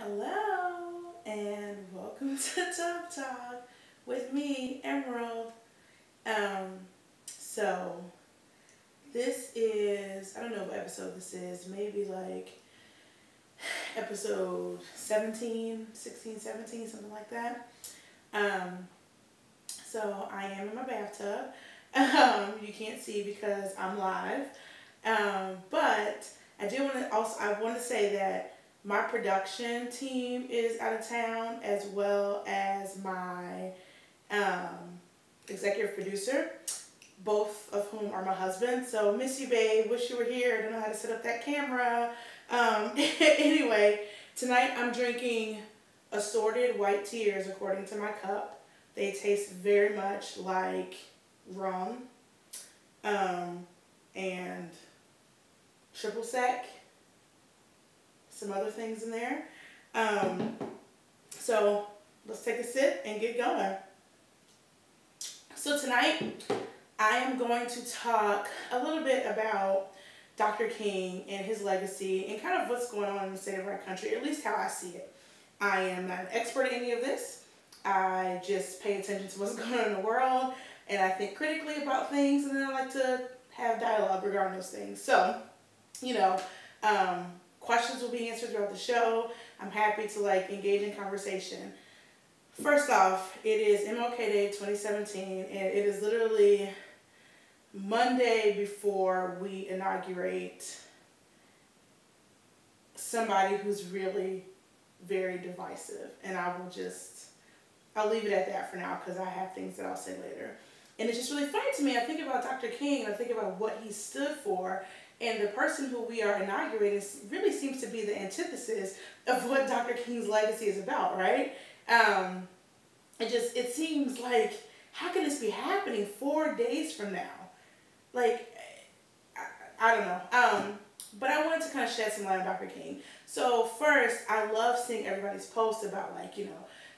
Hello and welcome to Talk Talk with me, Emerald. Um, so this is, I don't know what episode this is, maybe like episode 17, 16, 17, something like that. Um, so I am in my bathtub. You can't see because I'm live. But I do want to also, I want to say that my production team is out of town, as well as my um, executive producer, both of whom are my husband. So miss you, babe. Wish you were here. I don't know how to set up that camera. Anyway, tonight I'm drinking assorted white tears according to my cup. They taste very much like rum and triple sec, some other things in there. So let's take a sip and get going. So tonight I am going to talk a little bit about Dr. King and his legacy and kind of what's going on in the state of our country, at least how I see it. I am not an expert in any of this. I just pay attention to what's going on in the world, and I think critically about things, and then I like to have dialogue regarding those things. So, you know, questions will be answered throughout the show. I'm happy to engage in conversation. First off, it is MLK Day 2017, and it is literally Monday before we inaugurate somebody who's really very divisive. And I'll leave it at that for now because I have things that I'll say later. And it's just really funny to me. I think about Dr. King and I think about what he stood for. And the person who we are inaugurating really seems to be the antithesis of what Dr. King's legacy is about, right? It seems like, how can this be happening 4 days from now? I don't know. But I wanted to kind of shed some light on Dr. King. So first, I love seeing everybody's posts about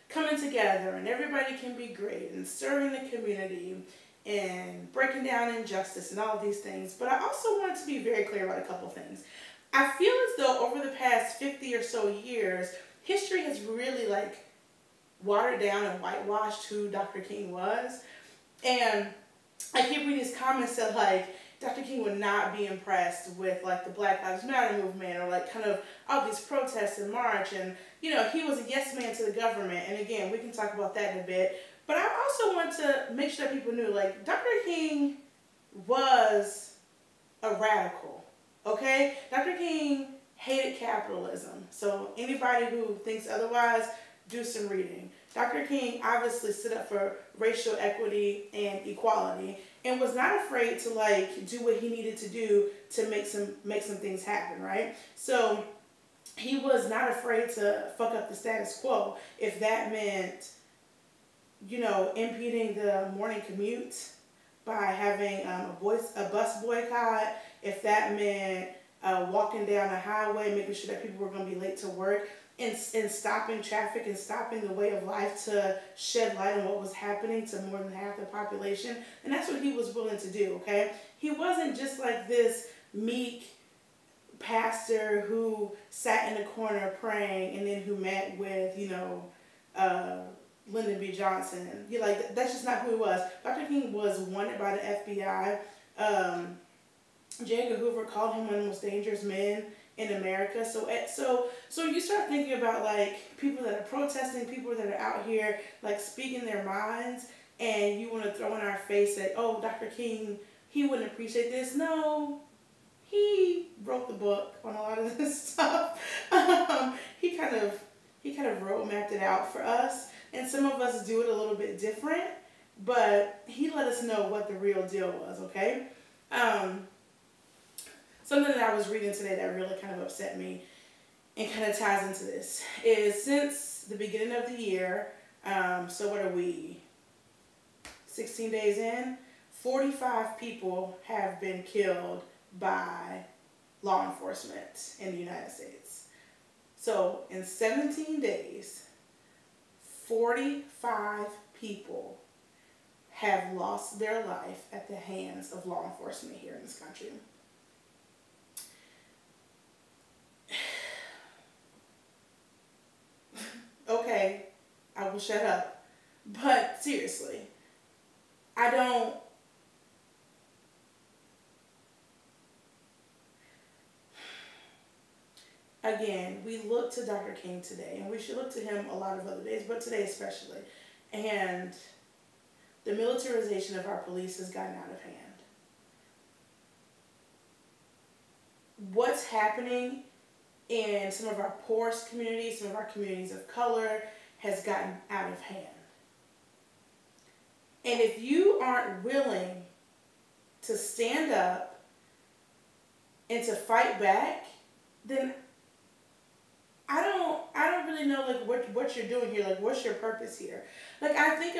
coming together and everybody can be great and serving the community and breaking down injustice and all of these things. But I also wanted to be very clear about a couple things. I feel as though over the past 50 or so years, history has really watered down and whitewashed who Dr. King was. And I keep reading these comments that Dr. King would not be impressed with the Black Lives Matter movement or kind of all these protests and march, and he was a yes man to the government. And again, we can talk about that in a bit. But I also want to make sure that people knew Dr. King was a radical. Okay? Dr. King hated capitalism. So anybody who thinks otherwise, do some reading. Dr. King obviously stood up for racial equity and equality and was not afraid to do what he needed to do to make some things happen, right? So he was not afraid to fuck up the status quo if that meant, impeding the morning commute by having a bus boycott, if that meant walking down a highway, making sure that people were going to be late to work, and stopping traffic and stopping the way of life to shed light on what was happening to more than half the population. And that's what he was willing to do, okay? He wasn't just this meek pastor who sat in the corner praying and then who met with, Lyndon B. Johnson. That's just not who he was. Dr. King was wanted by the FBI. J. Edgar Hoover called him one of the most dangerous men in America. So you start thinking about people that are protesting, people that are out here speaking their minds, and you want to throw in our face that, oh, Dr. King, he wouldn't appreciate this. No, he wrote the book on a lot of this stuff. He kind of road mapped it out for us, and some of us do it a little bit different, but he let us know what the real deal was, okay? Something that I was reading today that really kind of upset me and kind of ties into this is since the beginning of the year, so what are we, 16 days in, 45 people have been killed by law enforcement in the United States. So in 17 days, 45 people have lost their life at the hands of law enforcement here in this country. shut up. But seriously, I don't. Again, we look to Dr. King today, and we should look to him a lot of other days, but today especially. And the militarization of our police has gotten out of hand. What's happening in some of our poorest communities, some of our communities of color, has gotten out of hand. And if you aren't willing to stand up and to fight back, then I don't really know like what you're doing here. Like, what's your purpose here? Like, I've been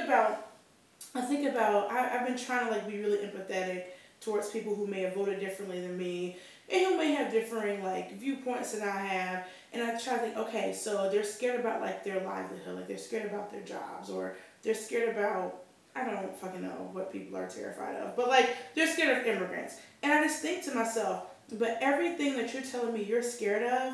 trying to like be really empathetic towards people who may have voted differently than me and who may have differing like viewpoints than I have. And I try to think, okay, so they're scared about like their livelihood, like they're scared about their jobs, or they're scared about, I don't fucking know what people are terrified of, but like they're scared of immigrants. And I just think to myself, but everything that you're telling me you're scared of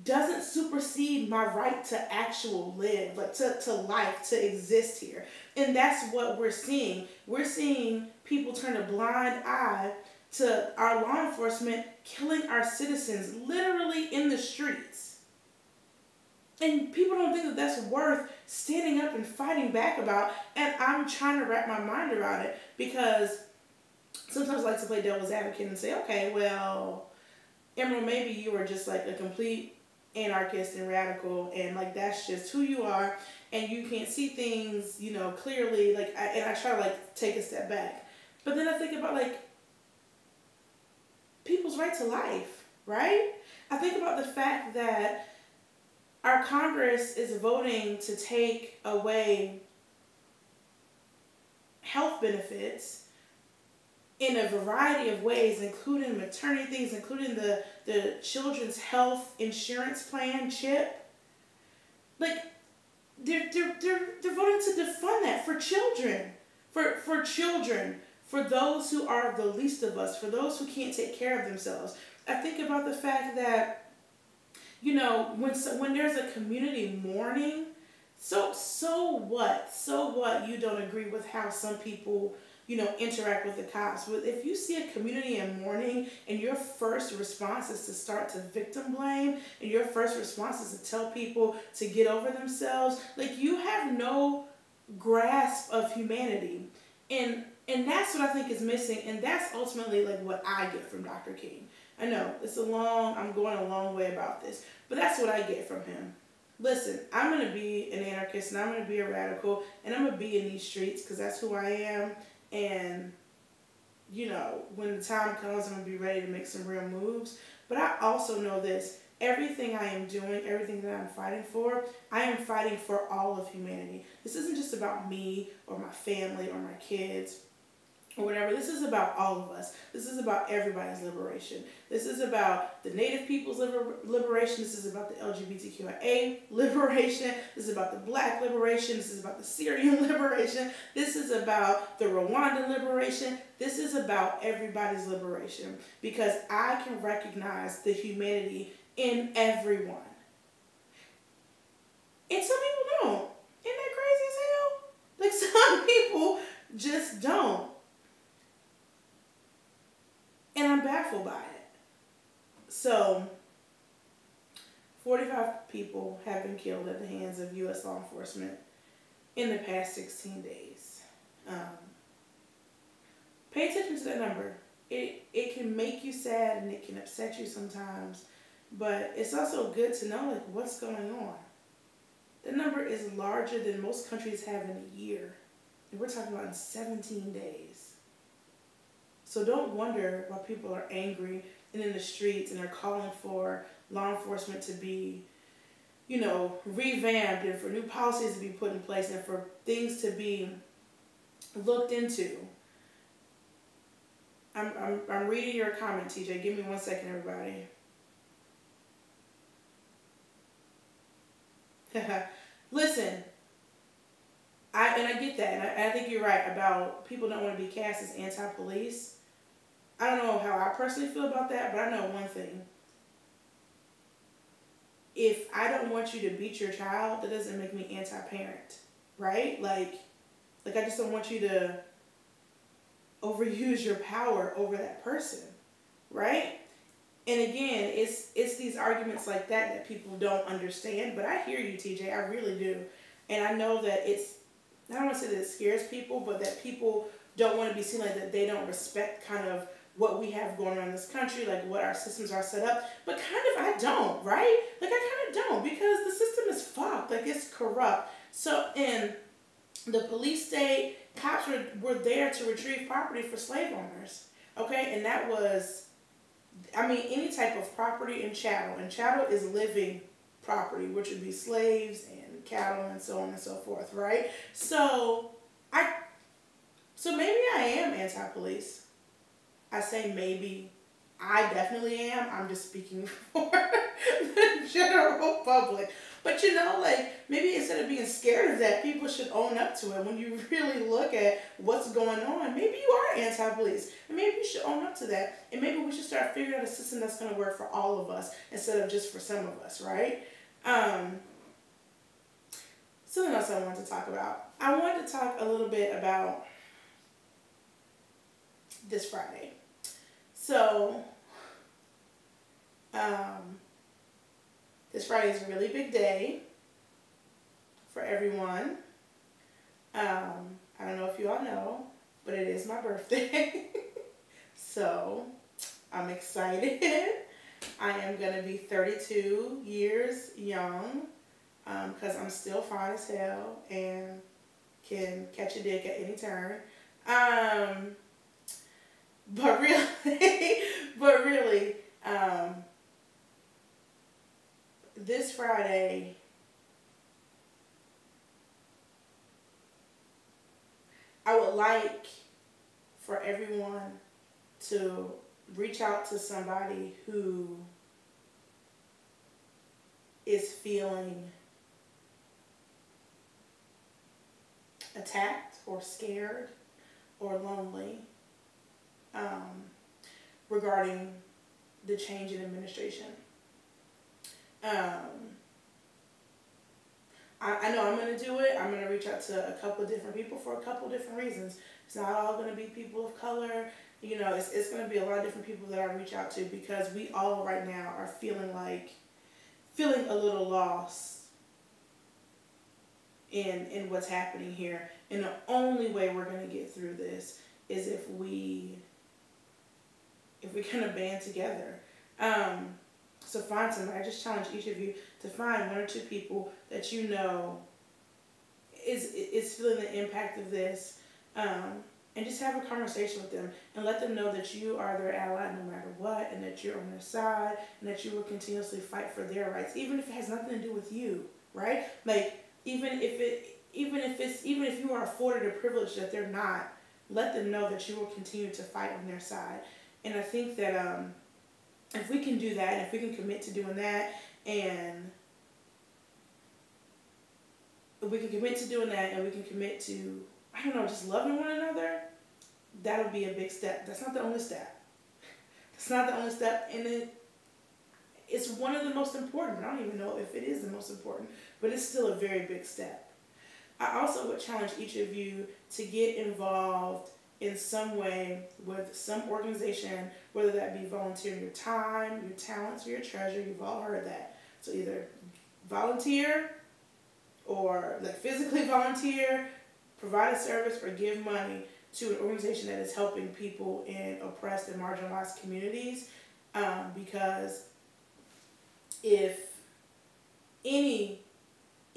doesn't supersede my right to actual live, like to life, to exist here. And that's what we're seeing. We're seeing people turn a blind eye to our law enforcement killing our citizens literally in the streets. And people don't think that that's worth standing up and fighting back about. And I'm trying to wrap my mind around it, because sometimes I like to play devil's advocate and say, okay, well, Emerald, maybe you are just like a complete anarchist and radical, and like that's just who you are, and you can't see things, you know, clearly. Like, and I try to like take a step back, but then I think about like people's right to life, right? I think about the fact that our Congress is voting to take away health benefits in a variety of ways, including maternity things, including the children's health insurance plan, CHIP. Like, they're voting to defund that for children, for children, for those who are the least of us, for those who can't take care of themselves. I think about the fact that, you know, when there's a community mourning, so what? So what? You don't agree with how some people, you know, interact with the cops. But if you see a community in mourning and your first response is to start to victim blame, and your first response is to tell people to get over themselves, like, you have no grasp of humanity. And that's what I think is missing, and that's ultimately like what I get from Dr. King. I know I'm going a long way about this, but that's what I get from him. Listen, I'm going to be an anarchist, and I'm going to be a radical, and I'm going to be in these streets because that's who I am. And, you know, when the time comes, I'm going to be ready to make some real moves. But I also know this. Everything I am doing, everything that I'm fighting for, I am fighting for all of humanity. This isn't just about me or my family or my kids or whatever. This is about all of us. This is about everybody's liberation. This is about the Native people's liberation. This is about the LGBTQIA liberation. This is about the Black liberation. This is about the Syrian liberation. This is about the Rwandan liberation. This is about everybody's liberation, because I can recognize the humanity in everyone. And some people don't. Isn't that crazy as hell? Like, some people just don't. And I'm baffled by it. So, 45 people have been killed at the hands of U.S. law enforcement in the past 16 days. Pay attention to that number. It can make you sad and it can upset you sometimes, but it's also good to know like what's going on. The number is larger than most countries have in a year. And we're talking about in 17 days. So don't wonder why people are angry and in the streets and are calling for law enforcement to be, you know, revamped, and for new policies to be put in place, and for things to be looked into. I'm reading your comment, TJ. Give me 1 second, everybody. Listen, I get that, and I think you're right about people don't want to be cast as anti-police. I don't know how I personally feel about that, but I know one thing. if I don't want you to beat your child, that doesn't make me anti-parent, right? Like I just don't want you to overuse your power over that person, right? And again, it's these arguments like that people don't understand. But I hear you, TJ. I really do, and I know that I don't want to say that it scares people, but that people don't want to be seen like that they don't respect kind of what we have going on in this country, like what our systems are set up. But kind of I don't, right? Like I kind of don't, because the system is fucked. Like it's corrupt. So in the police state, cops were there to retrieve property for slave owners. Okay, and that was, I mean, any type of property and chattel is living property, which would be slaves and cattle and so on and so forth, right? So maybe I am anti-police. I say maybe. I definitely am. I'm just speaking for the general public. But like, maybe instead of being scared of that, people should own up to it. When you really look at what's going on, maybe you are anti-police. And maybe you should own up to that. And maybe we should start figuring out a system that's going to work for all of us instead of just for some of us, right? Something else I wanted to talk about. I wanted to talk a little bit about this Friday. So, this Friday is a really big day for everyone. I don't know if you all know, but it is my birthday. So, I'm excited. I am going to be 32 years young, because I'm still fine as hell and can catch a dick at any turn. But really, this Friday, I would like for everyone to reach out to somebody who is feeling attacked or scared or lonely, regarding the change in administration. I know I'm going to do it. I'm going to reach out to a couple of different people for a couple of different reasons. It's not all going to be people of color. It's going to be a lot of different people that I reach out to, because we all right now are feeling a little lost in what's happening here. And the only way we're going to get through this is if we kind of band together. So find somebody. I just challenge each of you to find one or two people that you know is feeling the impact of this, and just have a conversation with them and let them know that you are their ally no matter what, and that you're on their side, and that you will continuously fight for their rights, even if it has nothing to do with you, right? Like, even if you are afforded a privilege that they're not, let them know that you will continue to fight on their side. And I think that if we can do that, and if we can commit to doing that, and we can commit to, I don't know, just loving one another, that'll be a big step. That's not the only step. It's not the only step, and it's one of the most important. I don't even know if it is the most important, but it's still a very big step. I also would challenge each of you to get involved in some way with some organization, whether that be volunteering your time, your talents, or your treasure. You've all heard that. So either volunteer, or like physically volunteer, provide a service, or give money to an organization that is helping people in oppressed and marginalized communities. Because if any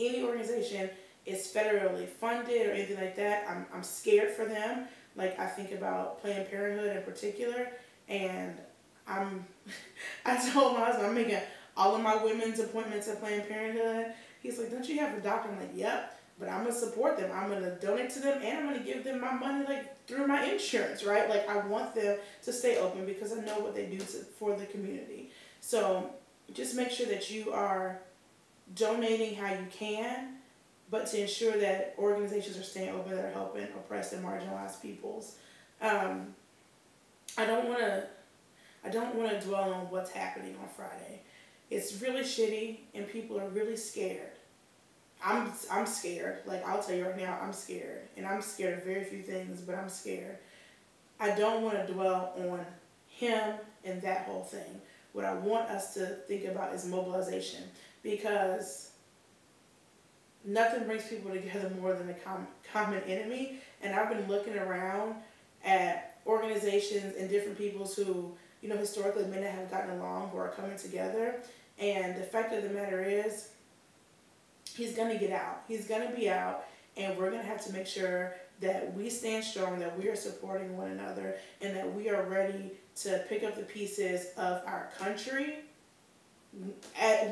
organization is federally funded or anything like that, I'm scared for them. Like, I think about Planned Parenthood in particular, and I told my husband I'm making all of my women's appointments at Planned Parenthood. He's like, don't you have a doctor? I'm like, yep, but I'm going to support them. I'm going to donate to them, and I'm going to give them my money, like, through my insurance, right? Like, I want them to stay open because I know what they do for the community. So just make sure that you are donating how you can, but to ensure that organizations are staying open that are helping oppressed and marginalized peoples. I don't want to dwell on what's happening on Friday, It's really shitty, and people are really scared. I'm scared. Like, I'll tell you right now, I'm scared. And I'm scared of very few things, but I'm scared. I don't want to dwell on him and that whole thing. What I want us to think about is mobilization, because nothing brings people together more than a common enemy. And I've been looking around at organizations and different peoples who, you know, historically may not have gotten along, who are coming together. And the fact of the matter is, he's going to get out. He's going to be out, and we're going to have to make sure that we stand strong, that we are supporting one another, and that we are ready to pick up the pieces of our country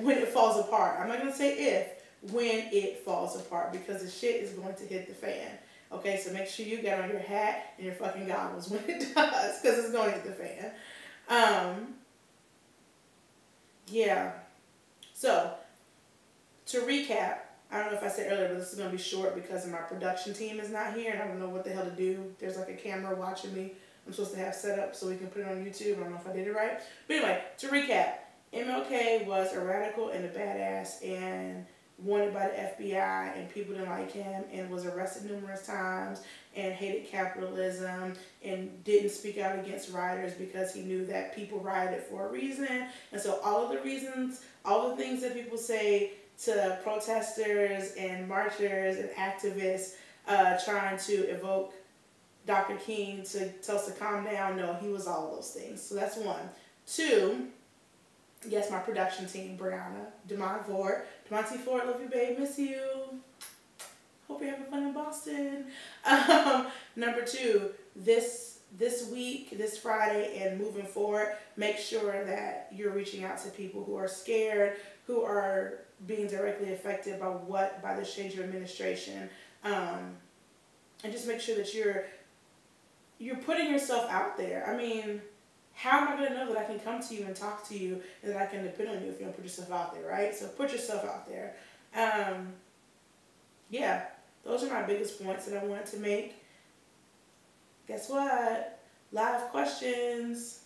when it falls apart. I'm not going to say if, when it falls apart, because the shit is going to hit the fan. Okay, so make sure you get on your hat and your fucking goggles when it does, because it's going to hit the fan. Yeah. So, to recap, I don't know if I said earlier, but this is going to be short because my production team is not here and I don't know what the hell to do. There's like a camera watching me. I'm supposed to have set up so we can put it on YouTube. I don't know if I did it right. But anyway, to recap, MLK was a radical and a badass and wanted by the FBI, and people didn't like him, and was arrested numerous times and hated capitalism and didn't speak out against rioters because he knew that people rioted for a reason. And so all of the reasons, all the things that people say to protesters and marchers and activists trying to evoke Dr. King to tell us to calm down, no, he was all of those things. So that's one. Two, yes, my production team, Brianna, Demonte Ford, love you, babe, miss you. Hope you're having fun in Boston. Number two, this week, this Friday, and moving forward, make sure that you're reaching out to people who are scared, who are being directly affected by this change of administration, and just make sure that you're putting yourself out there. I mean, how am I going to know that I can come to you and talk to you and that I can depend on you if you don't put yourself out there, right? So put yourself out there. Yeah, those are my biggest points that I wanted to make. Guess what? Live questions.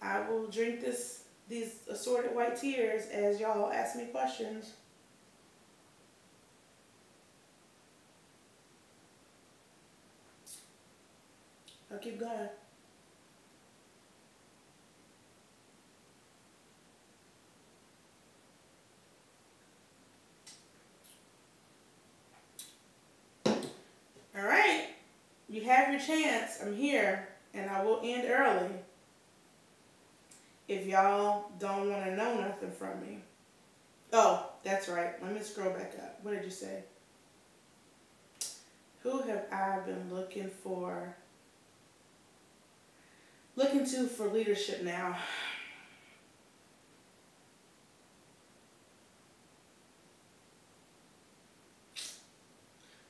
I will drink these assorted white tears as y'all ask me questions. I'll keep going. All right, you have your chance. I'm here, and I will end early if y'all don't want to know nothing from me. Oh, that's right. Let me scroll back up. What did you say? Who have I been looking to for leadership now?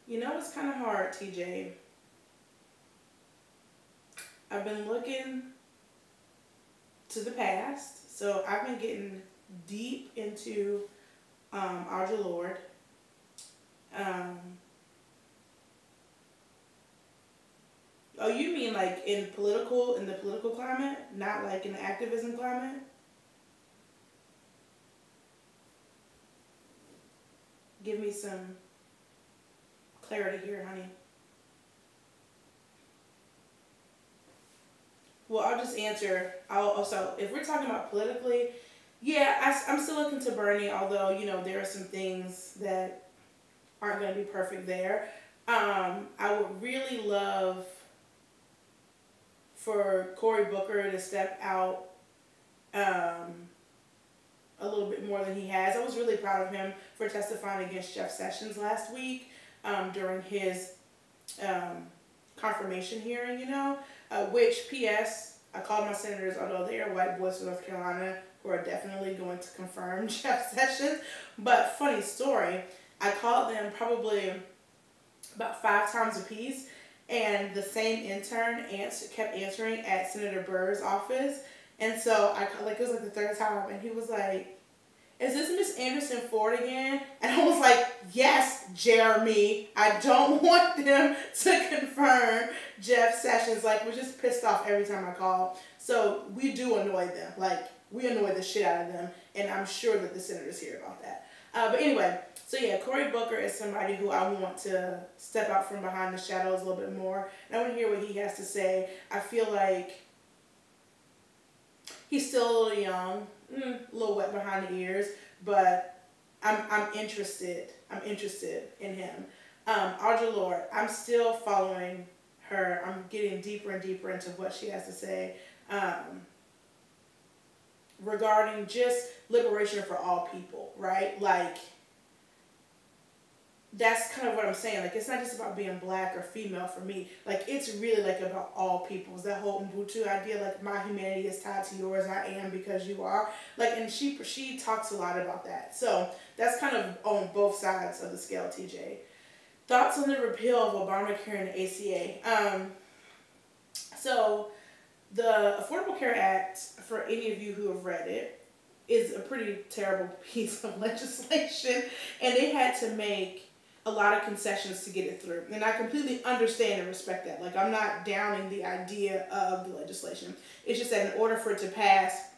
You know, it's kind of hard, TJ. I've been looking to the past. So I've been getting deep into our Lord. Oh, you mean like in the political climate, not like in the activism climate? Give me some clarity here, honey. Well, I'll just answer. So if we're talking about politically, yeah, I'm still looking to Bernie, although, you know, there are some things that aren't going to be perfect there. I would really love for Cory Booker to step out a little bit more than he has. I was really proud of him for testifying against Jeff Sessions last week during his confirmation hearing, you know, which, P.S., I called my senators, although they are white boys from North Carolina, who are definitely going to confirm Jeff Sessions. But funny story, I called them probably about 5 times a piece, and the same intern kept answering at Senator Burr's office. And so it was like the 3rd time, and he was like, "Is this Miss Anderson Ford again?" And I was like, "Yes, Jeremy. I don't want them to confirm Jeff Sessions." Like, we're just pissed off every time I call. So we do annoy them. Like, we annoy the shit out of them, and I'm sure that the senators hear about that. But anyway, so yeah, Cory Booker is somebody who I want to step out from behind the shadows a little bit more, and I want to hear what he has to say. I feel like he's still a little young, a little wet behind the ears, but I'm interested. I'm interested in him. Audre Lorde, I'm still following her. I'm getting deeper and deeper into what she has to say regarding just liberation for all people, right? Like, that's kind of what I'm saying. Like, it's not just about being black or female for me. Like, it's really like about all peoples. That whole Ubuntu idea, like, my humanity is tied to yours. I am because you are. Like, and she talks a lot about that. So that's kind of on both sides of the scale, TJ. Thoughts on the repeal of Obamacare and the ACA. So the Affordable Care Act, for any of you who have read it, is a pretty terrible piece of legislation, and they had to make a lot of concessions to get it through. And I completely understand and respect that. Like, I'm not downing the idea of the legislation. It's just that in order for it to pass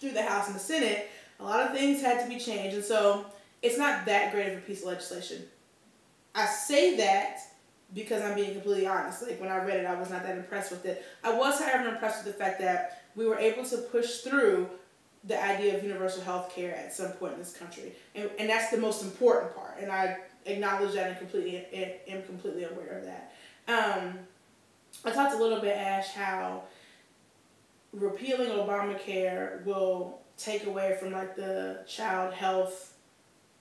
through the House and the Senate, a lot of things had to be changed. And so it's not that great of a piece of legislation. I say that because I'm being completely honest. Like, when I read it, I was not that impressed with it. I was, however, impressed with the fact that we were able to push through the idea of universal health care at some point in this country. And that's the most important part. And I acknowledge that and am completely aware of that. I talked a little bit, Ash, how repealing Obamacare will take away from, like, the child health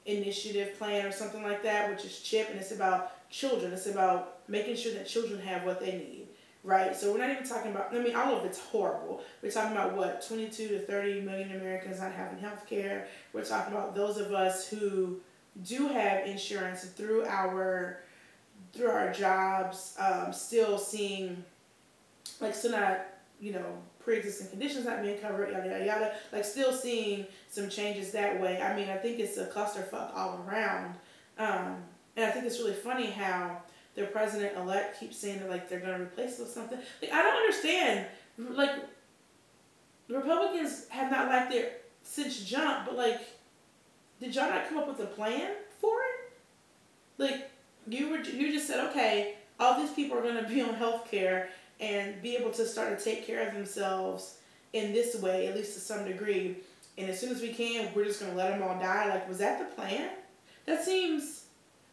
initiative plan or something like that, which is CHIP, and it's about children. It's about making sure that children have what they need, right? So we're not even talking about, I mean, all of it's horrible. We're talking about, what, 22 to 30 million Americans not having health care. We're talking about those of us who do have insurance through our jobs, still seeing, like, still not, you know, pre-existing conditions not being covered, yada, yada, yada. Like, still seeing some changes that way. I mean, I think it's a clusterfuck all around. And I think it's really funny how their president-elect keeps saying that, like, they're going to replace it with something. Like, I don't understand. Like, the Republicans have not liked it since jump, but, like, did y'all not come up with a plan for it? Like, you just said, okay, all these people are going to be on health care and be able to start to take care of themselves in this way, at least to some degree. And as soon as we can, we're just going to let them all die. Like, was that the plan? That seems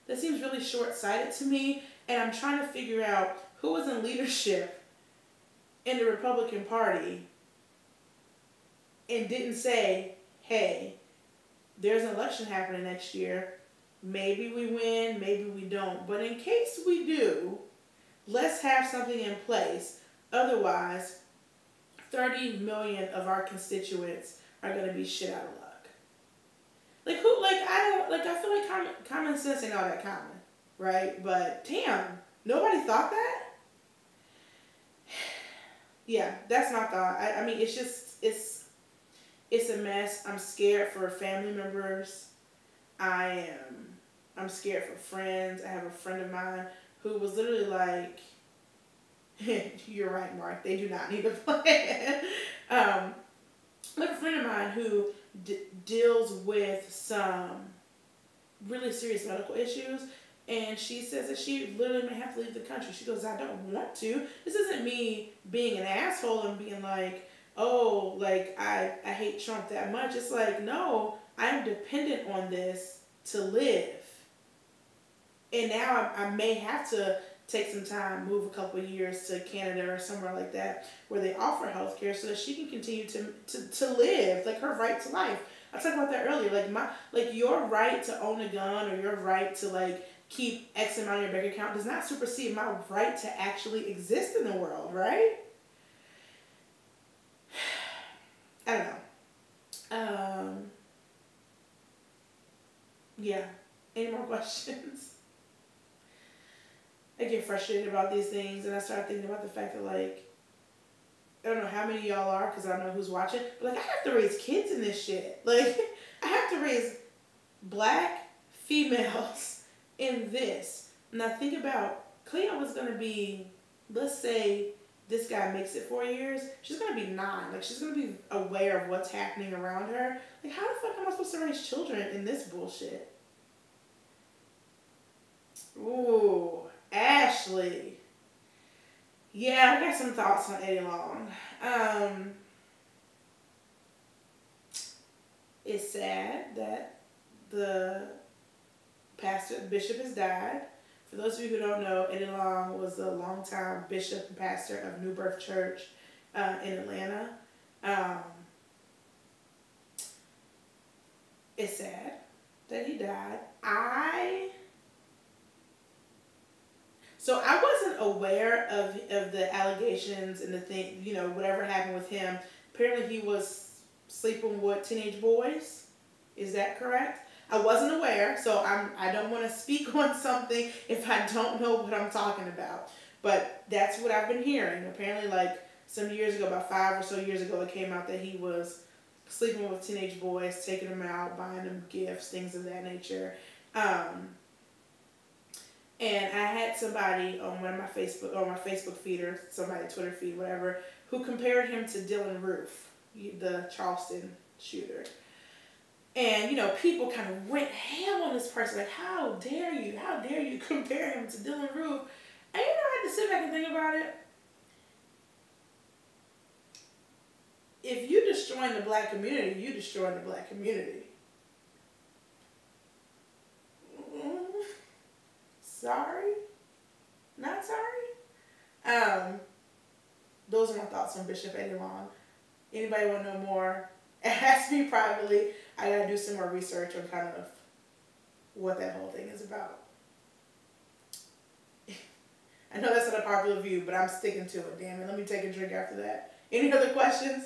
really short-sighted to me. And I'm trying to figure out who was in leadership in the Republican Party and didn't say, hey, there's an election happening next year. Maybe we win, maybe we don't. But in case we do, let's have something in place. Otherwise, 30 million of our constituents are going to be shit out of luck. Like, who, like, I feel like common sense ain't all that common, right? But, damn, nobody thought that? Yeah, that's my thought. I mean, it's just, it's a mess. I'm scared for family members. I'm scared for friends. I have a friend of mine who was literally like, you're right, Mark, they do not need a plan. I have a friend of mine who deals with some really serious medical issues, and she says that she literally may have to leave the country. She goes, I don't want to. This isn't me being an asshole and being like, oh, like, I hate Trump that much. It's like, no, I'm dependent on this to live. And now I may have to take some time, move a couple of years to Canada or somewhere like that where they offer health care so that she can continue to live, like, her right to life. I talked about that earlier. Like your right to own a gun or your right to, like, keep X amount in your bank account does not supersede my right to actually exist in the world, right? I don't know. Yeah. Any more questions? I get frustrated about these things, and I start thinking about the fact that, like, I don't know how many of y'all are, because I don't know who's watching, but, like, I have to raise kids in this shit. Like, I have to raise black females in this. And I think about, Cleo was going to be, let's say, this guy makes it 4 years, she's gonna be 9. Like, she's gonna be aware of what's happening around her. Like, how the fuck am I supposed to raise children in this bullshit? Ooh, Ashley. Yeah, I got some thoughts on Eddie Long. It's sad that the bishop has died. For those of you who don't know, Eddie Long was a longtime bishop and pastor of New Birth Church in Atlanta. It's sad that he died. So I wasn't aware of the allegations and the thing, whatever happened with him. Apparently he was sleeping with teenage boys. Is that correct? I wasn't aware, so I don't want to speak on something if I don't know what I'm talking about. But that's what I've been hearing. Apparently, like some years ago, about 5 or so years ago, it came out that he was sleeping with teenage boys, taking them out, buying them gifts, things of that nature. And I had somebody on my Facebook feed or somebody Twitter feed, whatever, who compared him to Dylan Roof, the Charleston shooter. And, people kind of went ham on this person, like, how dare you compare him to Dylan Roof? And, I had to sit back and think about it. If you're destroying the black community, you're destroying the black community. Sorry? Not sorry? Those are my thoughts on Bishop Eddie Long. Anybody want to know more? Ask me privately. I gotta do some more research on kind of what that whole thing is about. I know that's not a popular view, but I'm sticking to it, damn it. Let me take a drink after that. Any other questions?